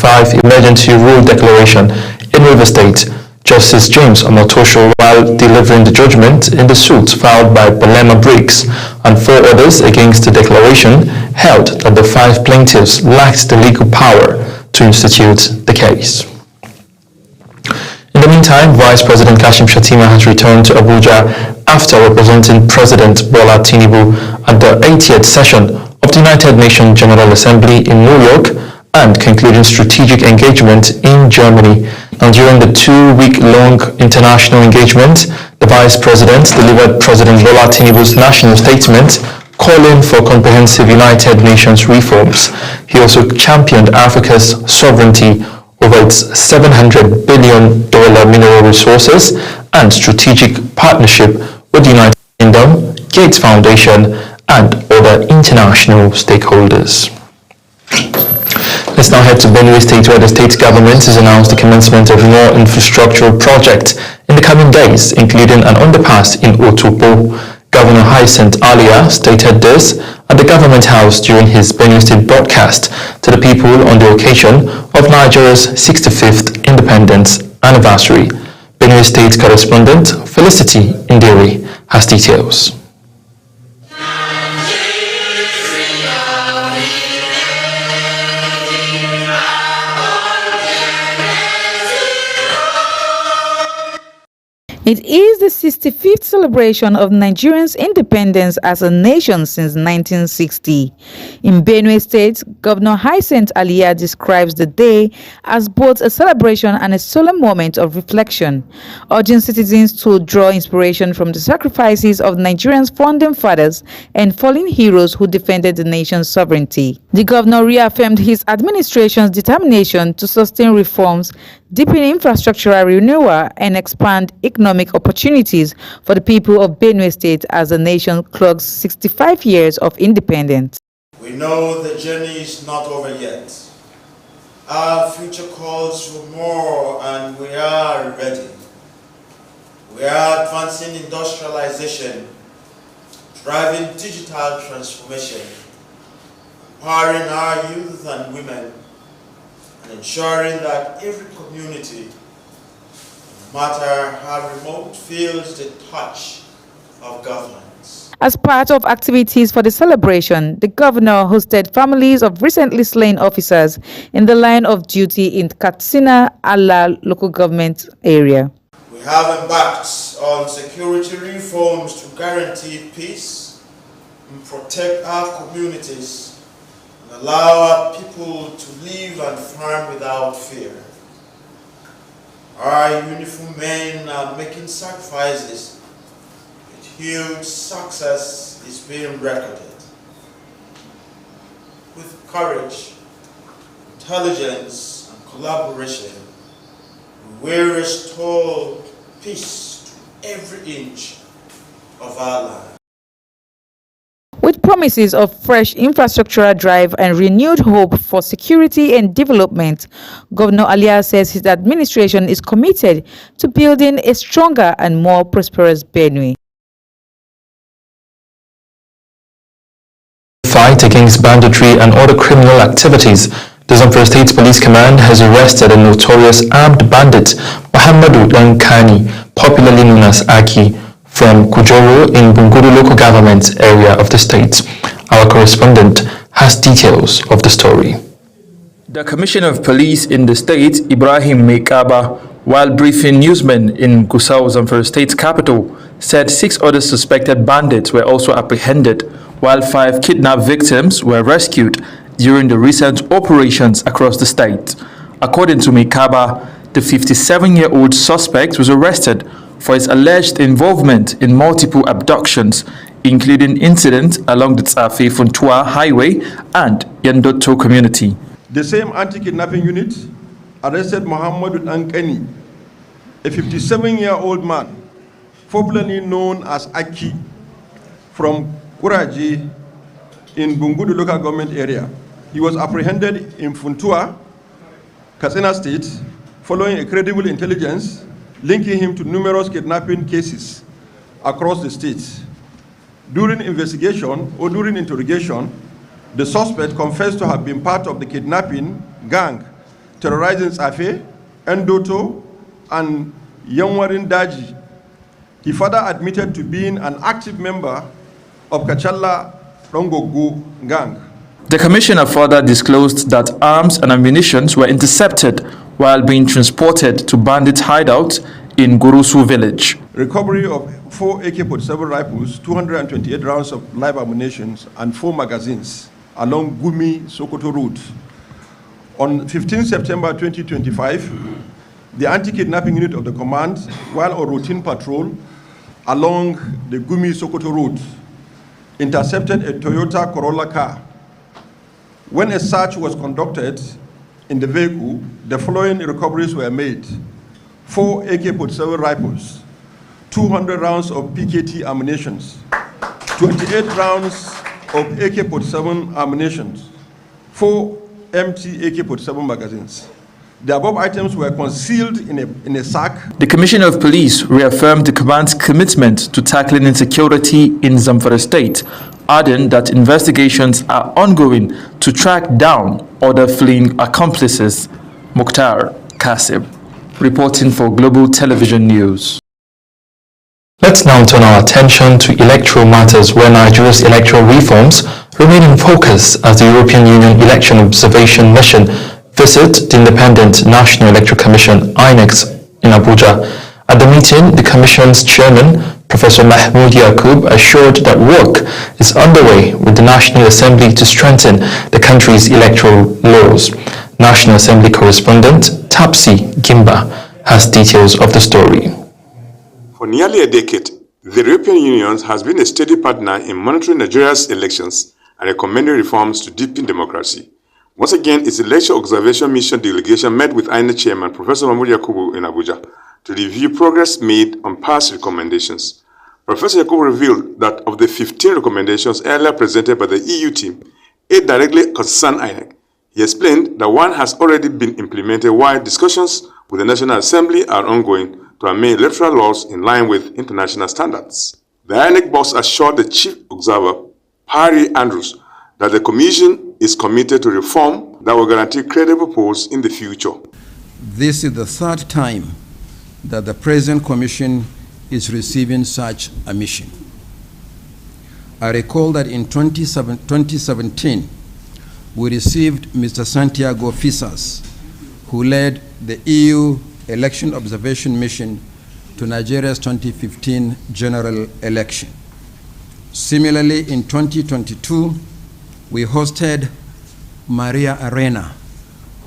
2025 Emergency Rule Declaration in Rivers State. Justice James Omotosho, while delivering the judgment in the suit filed by Belema Briggs and 4 others against the declaration, held that the 5 plaintiffs lacked the legal power to institute the case. In the meantime, Vice President Kashim Shettima has returned to Abuja after representing President Bola Tinubu at the 80th session of the United Nations General Assembly in New York and concluding strategic engagement in Germany. And during the 2-week-long international engagement, the Vice President delivered President Bola Tinubu's national statement calling for comprehensive United Nations reforms. He also championed Africa's sovereignty over its $700 billion mineral resources and strategic partnership with the United Kingdom, Gates Foundation, and other international stakeholders. Let's now head to Benue State, where the state government has announced the commencement of more infrastructural projects in the coming days, including an underpass in Otupo. Governor Hyacinth Alia stated this at the Government House during his Benue State broadcast to the people on the occasion of Nigeria's 65th independence anniversary. Benue State correspondent Felicity Nderi has details. It is the 65th celebration of Nigerians' independence as a nation since 1960. In Benue State, Governor Hyacinth Alia describes the day as both a celebration and a solemn moment of reflection, urging citizens to draw inspiration from the sacrifices of Nigerians' founding fathers and fallen heroes who defended the nation's sovereignty. The governor reaffirmed his administration's determination to sustain reforms, deepen infrastructural renewal, and expand economic opportunities for the people of Benue State as the nation clocks 65 years of independence. We know the journey is not over yet. Our future calls for more, and we are ready. We are advancing industrialization, driving digital transformation, empowering our youth and women, and ensuring that every community, no matter how remote, feels the touch of governance. As part of activities for the celebration, the governor hosted families of recently slain officers in the line of duty in Katsina Allah local government area. We have embarked on security reforms to guarantee peace and protect our communities and allow our people to live and farm without fear. Our uniformed men are making sacrifices, but huge success is being recorded. With courage, intelligence, and collaboration, we will restore peace to every inch of our land. With promises of fresh infrastructural drive and renewed hope for security and development, Governor Alia says his administration is committed to building a stronger and more prosperous Benue. Fight against banditry and other criminal activities, the Zamfara State Police Command has arrested a notorious armed bandit, Muhammadu Dankani, popularly known as Aki, from Kujoro in Bungudu local government area of the state. Our correspondent has details of the story. The Commissioner of Police in the state, Ibrahim Mekaba, while briefing newsmen in Gusau, Zamfara State's capital, said 6 other suspected bandits were also apprehended, while 5 kidnapped victims were rescued during the recent operations across the state. According to Mekaba, the 57-year-old suspect was arrested for his alleged involvement in multiple abductions, including incidents along the Tsafe-Funtua Highway and Yendoto community. The same anti-kidnapping unit arrested Muhammadu Dankani, a 57-year-old man, popularly known as Aki, from Kuraji in Bungudu local government area. He was apprehended in Funtua, Katsina State, following a credible intelligence linking him to numerous kidnapping cases across the state. During interrogation, the suspect confessed to have been part of the kidnapping gang terrorizing Tsafe, Endoto, and Yanwarin Daji. He further admitted to being an active member of Kachala Rongogo gang. The commissioner further disclosed that arms and ammunition were intercepted while being transported to bandit hideouts in Gurusu village. Recovery of 4 AK-47 rifles, 228 rounds of live ammunition, and 4 magazines along Gumi-Sokoto route. On 15 September 2025, the anti-kidnapping unit of the command, while on routine patrol along the Gumi-Sokoto route, intercepted a Toyota Corolla car. When a search was conducted in the vehicle, the following recoveries were made: 4 AK-47 rifles, 200 rounds of PKT ammunition, 28 rounds of AK-47 ammunition, 4 empty AK-47 magazines. The above items were concealed in a sack. The Commissioner of Police reaffirmed the command's commitment to tackling insecurity in Zamfara State, adding that investigations are ongoing to track down other fleeing accomplices. Mukhtar Kasib, reporting for Global Television News. Let's now turn our attention to electoral matters where Nigeria's electoral reforms remain in focus as the European Union Election Observation Mission visit the Independent National Electoral Commission (INEC) in Abuja. At the meeting, the Commission's chairman, Professor Mahmoud Yakub, assured that work is underway with the National Assembly to strengthen the country's electoral laws. National Assembly correspondent Tapsi Gimba has details of the story. For nearly a decade, the European Union has been a steady partner in monitoring Nigeria's elections and recommending reforms to deepen democracy. Once again, its Election Observation Mission delegation met with INEC Chairman Professor Mahmoud Yakubu in Abuja to review progress made on past recommendations. Professor Yakubu revealed that of the 15 recommendations earlier presented by the EU team, 8 directly concern INEC. He explained that one has already been implemented while discussions with the National Assembly are ongoing to amend electoral laws in line with international standards. The INEC boss assured the chief observer, Perry Andrews, that the Commission is committed to reform that will guarantee credible polls in the future. This is the 3rd time that the present Commission is receiving such a mission. I recall that in 2017, we received Mr. Santiago Fisas, who led the EU Election Observation Mission to Nigeria's 2015 general election. Similarly, in 2022, we hosted Maria Arena,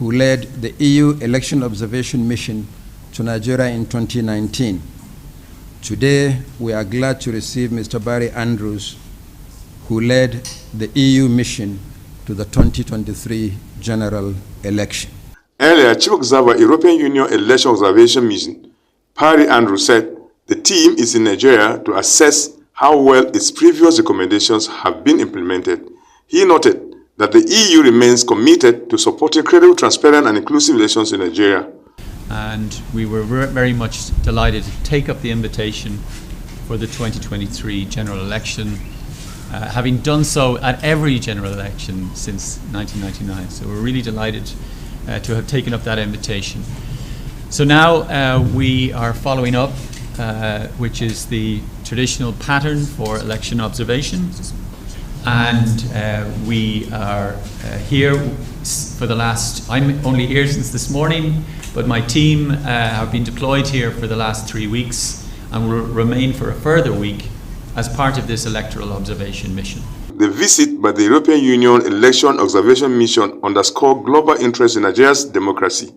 who led the EU Election Observation Mission to Nigeria in 2019. Today, we are glad to receive Mr. Barry Andrews, who led the EU mission to the 2023 general election. Earlier, Chief Observer, European Union Election Observation Mission, Perry Andrews, said the team is in Nigeria to assess how well its previous recommendations have been implemented. He noted that the EU remains committed to supporting credible, transparent, and inclusive elections in Nigeria. And we were very much delighted to take up the invitation for the 2023 general election, having done so at every general election since 1999. So we're really delighted to have taken up that invitation. So now we are following up, which is the traditional pattern for election observation. And we are here for the last, I'm only here since this morning, but my team have been deployed here for the last 3 weeks and will remain for a further week as part of this electoral observation mission. The visit by the European Union Election Observation Mission underscored global interest in Nigeria's democracy,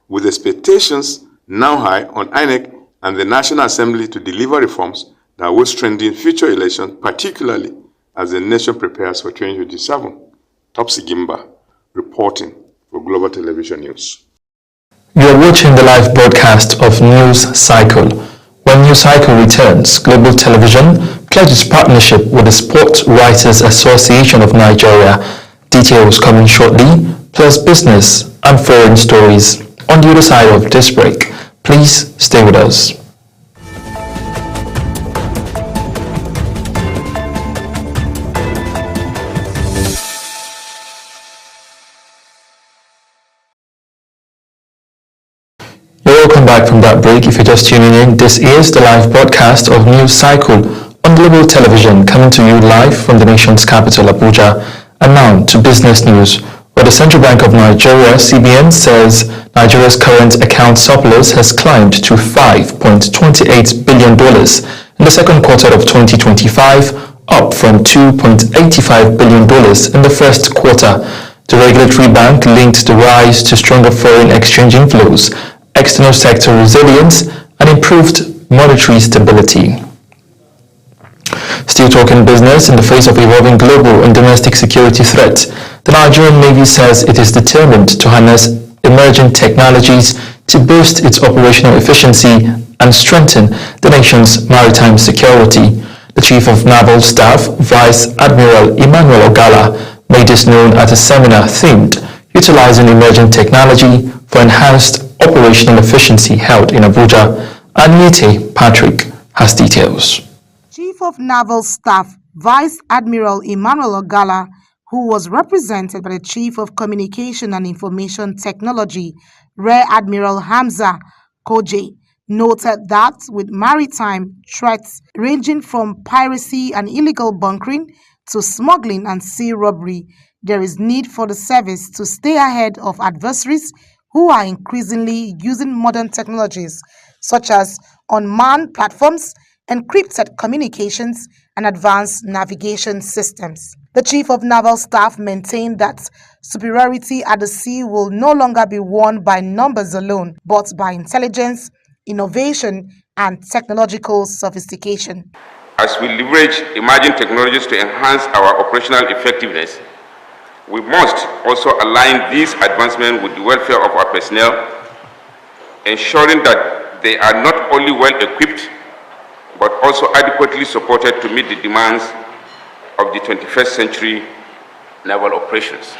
with expectations now high on INEC and the National Assembly to deliver reforms that will strengthen future elections, particularly as the nation prepares for 2027. Topsy Gimba, reporting for Global Television News. You are watching the live broadcast of News Cycle. When News Cycle returns, Global Television pledges partnership with the Sports Writers Association of Nigeria. Details coming shortly, plus business and foreign stories. On the other side of this break, please stay with us. back from that break. If you're just tuning in, this is the live broadcast of News Cycle on Global Television, coming to you live from the nation's capital, Abuja. And now to business news, where the Central Bank of Nigeria, CBN, says Nigeria's current account surplus has climbed to $5.28 billion in the second quarter of 2025, up from $2.85 billion in the first quarter. The regulatory bank linked the rise to stronger foreign exchange inflows, external sector resilience, and improved monetary stability. Still talking business, in the face of evolving global and domestic security threats, the Nigerian Navy says it is determined to harness emerging technologies to boost its operational efficiency and strengthen the nation's maritime security. The Chief of Naval Staff, Vice Admiral Emmanuel Ogala, made this known at a seminar themed Utilizing Emerging Technology for Enhanced Operational Efficiency held in Abuja. Anita Patrick has details. Chief of Naval Staff, Vice Admiral Emmanuel Ogala, who was represented by the Chief of Communication and Information Technology, Rear Admiral Hamza Koje, noted that with maritime threats ranging from piracy and illegal bunkering to smuggling and sea robbery, there is need for the service to stay ahead of adversaries who are increasingly using modern technologies such as unmanned platforms, encrypted communications, and advanced navigation systems. The Chief of Naval Staff maintained that superiority at the sea will no longer be won by numbers alone, but by intelligence, innovation, and technological sophistication. As we leverage emerging technologies to enhance our operational effectiveness, we must also align these advancements with the welfare of our personnel, ensuring that they are not only well equipped, but also adequately supported to meet the demands of the 21st century naval operations.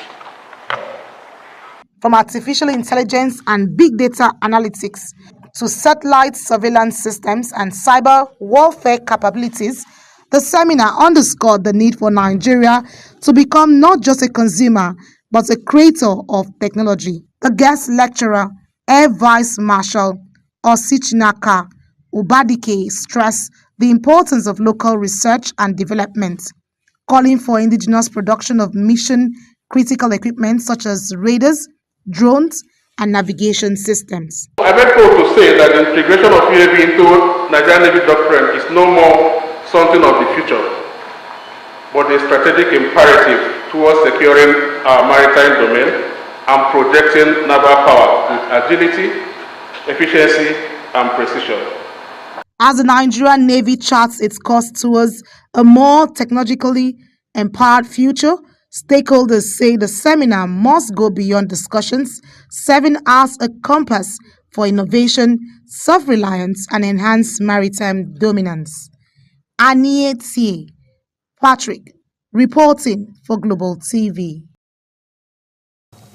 From artificial intelligence and big data analytics to satellite surveillance systems and cyber warfare capabilities, the seminar underscored the need for Nigeria to become not just a consumer, but a creator of technology. The guest lecturer, Air Vice Marshal Osichinaka Ubadike, stressed the importance of local research and development, calling for indigenous production of mission-critical equipment such as radars, drones, and navigation systems. I'm told to say that the integration of UAV into Nigerian Navy doctrine is no more something of the future, but a strategic imperative towards securing our maritime domain and projecting naval power with agility, efficiency, and precision. As the Nigerian Navy charts its course towards a more technologically empowered future, stakeholders say the seminar must go beyond discussions, serving as a compass for innovation, self-reliance, and enhanced maritime dominance. Anita Patrick, reporting for Global TV.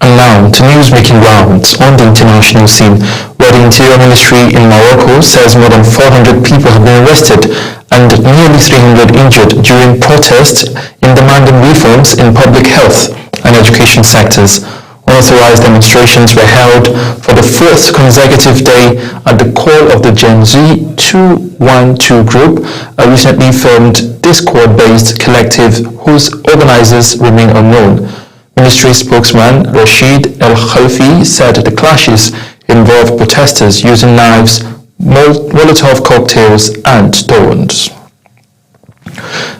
And now to news making rounds on the international scene, where the Interior Ministry in Morocco says more than 400 people have been arrested and nearly 300 injured during protests in demanding reforms in public health and education sectors. Unauthorized demonstrations were held for the fourth consecutive day at the call of the Gen Z 212 group, a recently formed Discord-based collective whose organizers remain unknown. Ministry spokesman Rashid El-Khalfi said the clashes involved protesters using knives, Molotov cocktails, and stones.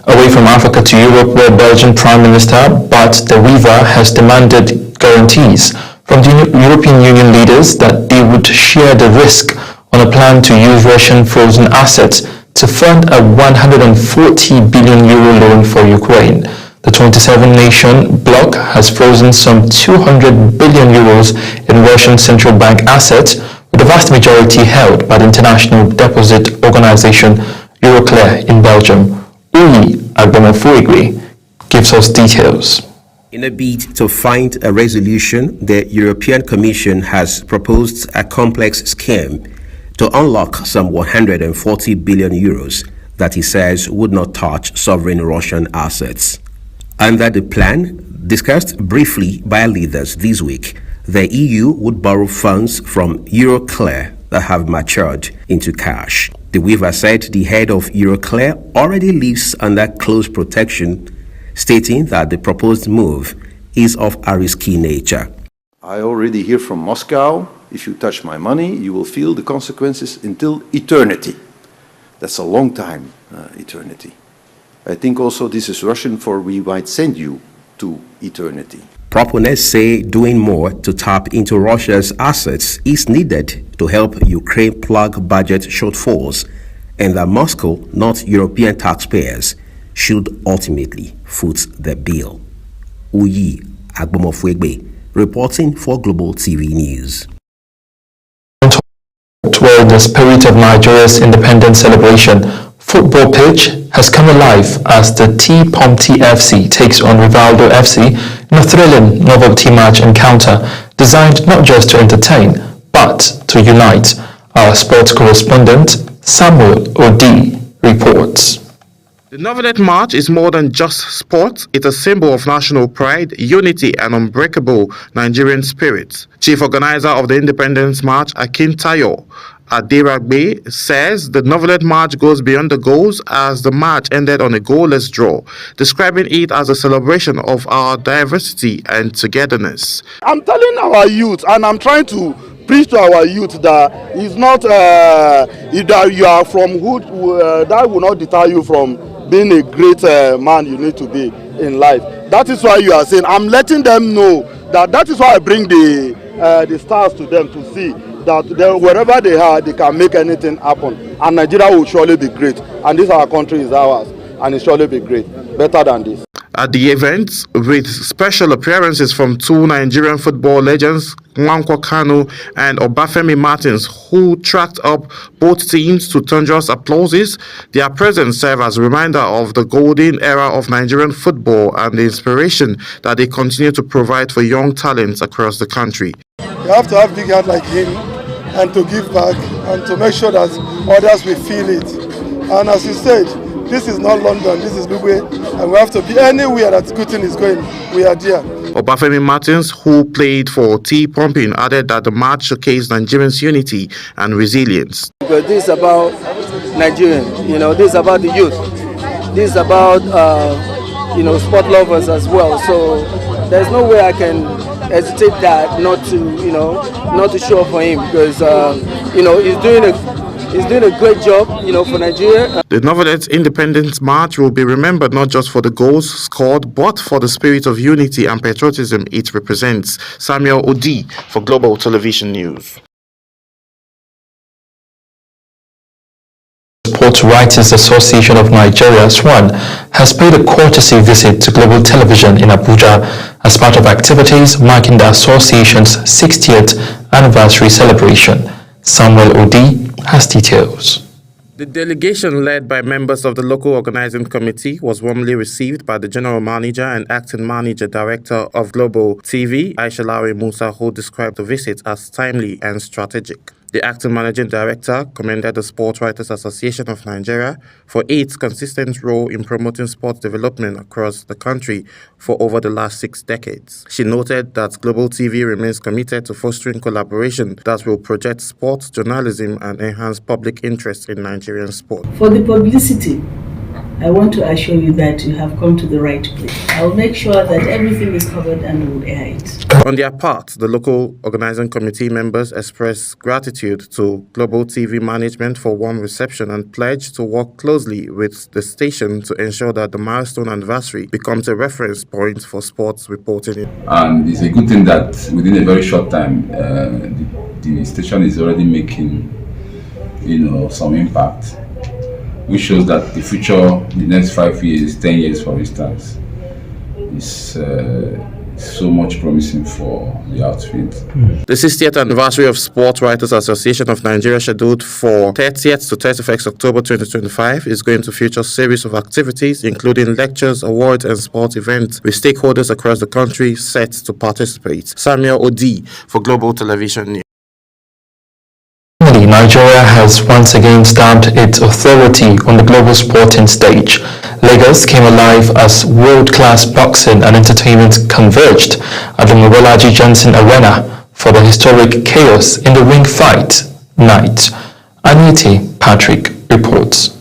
Away from Africa to Europe, where Belgian Prime Minister Bart de Wever has demanded guarantees from the European Union leaders that they would share the risk on a plan to use Russian frozen assets to fund a €140 billion loan for Ukraine. The 27-nation bloc has frozen some €200 billion in Russian central bank assets, with the vast majority held by the International Deposit Organization Euroclear in Belgium. Uyi Agbomofuigwe gives us details. In a bid to find a resolution, the European Commission has proposed a complex scheme to unlock some €140 billion that he says would not touch sovereign Russian assets. Under the plan, discussed briefly by leaders this week, the EU would borrow funds from Euroclear that have matured into cash. The weaver said the head of Euroclear already lives under close protection, stating that the proposed move is of a risky nature. I already hear from Moscow, if you touch my money, you will feel the consequences until eternity. That's a long time, eternity. I think also this is Russian for we might send you to eternity. Proponents say doing more to tap into Russia's assets is needed to help Ukraine plug budget shortfalls, and that Moscow, not European taxpayers, should ultimately foot the bill. Uyi Agbomofwegbe, reporting for Global TV News. Where in the spirit of Nigeria's independence celebration, football pitch has come alive as the T-Pomti FC takes on Rivaldo FC in a thrilling novelty match encounter designed not just to entertain, but to unite. Our sports correspondent, Samuel Odi, reports. The Novelet March is more than just sport. It's a symbol of national pride, unity, and unbreakable Nigerian spirit. Chief organizer of the Independence March, Akintayo Aderagbe, says the Novelet March goes beyond the goals as the march ended on a goalless draw, describing it as a celebration of our diversity and togetherness. I'm telling our youth, and I'm trying to preach to our youth that it's not either you are from who that will not deter you from being a great man you need to be in life. That is why you are saying, I'm letting them know that is why I bring the stars to them to see that wherever they are, they can make anything happen. And Nigeria will surely be great. And this our country is ours, and it surely be great, better than this. At the event, with special appearances from two Nigerian football legends, Nwankwo Kanu and Obafemi Martins, who tracked up both teams to thunderous applauses, their presence served as a reminder of the golden era of Nigerian football and the inspiration that they continue to provide for young talents across the country. You have to have big heart like him and to give back and to make sure that others will feel it. And as you said, this is not London, this is Lugbe, and we have to be anywhere that good thing is going, we are there. Obafemi Martins, who played for T-Pumping, added that the match showcased Nigerians' unity and resilience. But this is about Nigerians, this is about the youth, this is about, sport lovers as well. So there's no way I can hesitate that not to show up for him because, he's doing a great job, for Nigeria. The Novelet Independence March will be remembered not just for the goals scored, but for the spirit of unity and patriotism it represents. Samuel Odi for Global Television News. Sports Writers Association of Nigeria, SWAN, has paid a courtesy visit to Global Television in Abuja as part of activities marking the association's 60th anniversary celebration. Samuel Odi has details. The delegation, led by members of the local organizing committee, was warmly received by the general manager and acting manager director of Global TV, Aisha Lawi Musa, who described the visit as timely and strategic. The acting managing director commended the Sports Writers Association of Nigeria for its consistent role in promoting sports development across the country for over the last 6 decades. She noted that Global TV remains committed to fostering collaboration that will project sports journalism and enhance public interest in Nigerian sport. For the publicity, I want to assure you that you have come to the right place. I will make sure that everything is covered and we will air it. On their part, the local organizing committee members expressed gratitude to Global TV management for warm reception and pledged to work closely with the station to ensure that the milestone anniversary becomes a reference point for sports reporting. And it's a good thing that within a very short time, the station is already making, some impact, which shows that the future, the next 5 years, 10 years, for instance, is so much promising for the outfield. The 60th anniversary of Sports Writers Association of Nigeria, scheduled for 30th to 31st October 2025, is going to feature a series of activities, including lectures, awards, and sports events, with stakeholders across the country set to participate. Samuel Odi for Global Television News. Nigeria has once again stamped its authority on the global sporting stage. Lagos came alive as world-class boxing and entertainment converged at the Mobolaji Johnson Arena for the historic chaos in the ring fight night. Anita Patrick reports.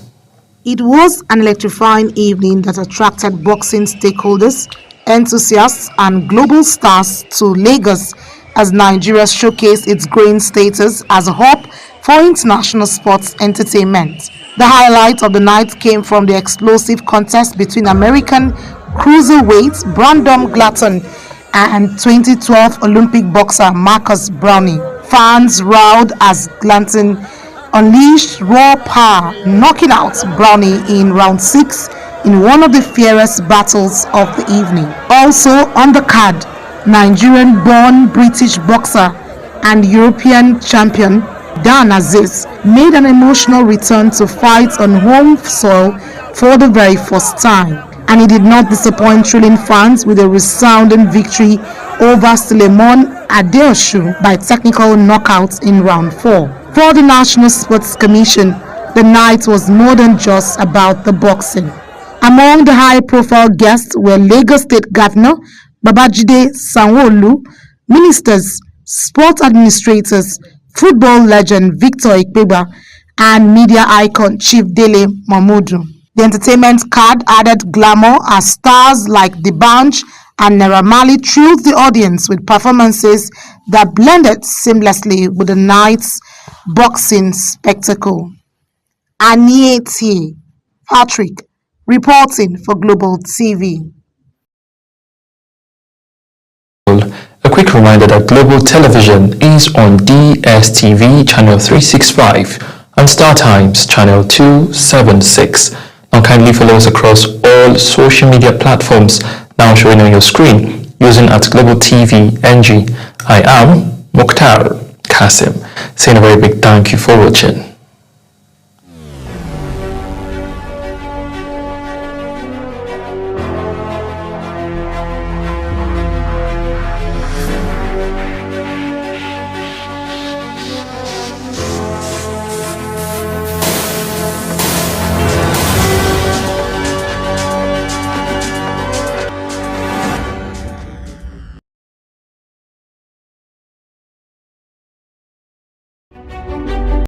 It was an electrifying evening that attracted boxing stakeholders, enthusiasts, and global stars to Lagos as Nigeria showcased its growing status as a hub for international sports entertainment. The highlight of the night came from the explosive contest between American cruiserweight Brandon Glatton and 2012 Olympic boxer Marcus Brownie. Fans roared as Glatton unleashed raw power, knocking out Brownie in round 6 in one of the fiercest battles of the evening. Also on the card, Nigerian-born British boxer and European champion Dan Aziz made an emotional return to fight on home soil for the very first time, and he did not disappoint thrilling fans with a resounding victory over Suleiman Adeosu by technical knockout in round 4. For the National Sports Commission, the night was more than just about the boxing. Among the high-profile guests were Lagos State Governor Babajide Sanwo-Olu, ministers, sport administrators, football legend Victor Ikpeba, and media icon Chief Dele Momodu. The entertainment card added glamour as stars like D'banj and Naira Marley thrilled the audience with performances that blended seamlessly with the night's boxing spectacle. Anita Patrick reporting for Global TV. A quick reminder that Global Television is on DSTV channel 365 and StarTimes channel 276. Now kindly follow us across all social media platforms now showing on your screen using @Global TV NG. I am Mukhtar Kasim, saying a very big thank you for watching.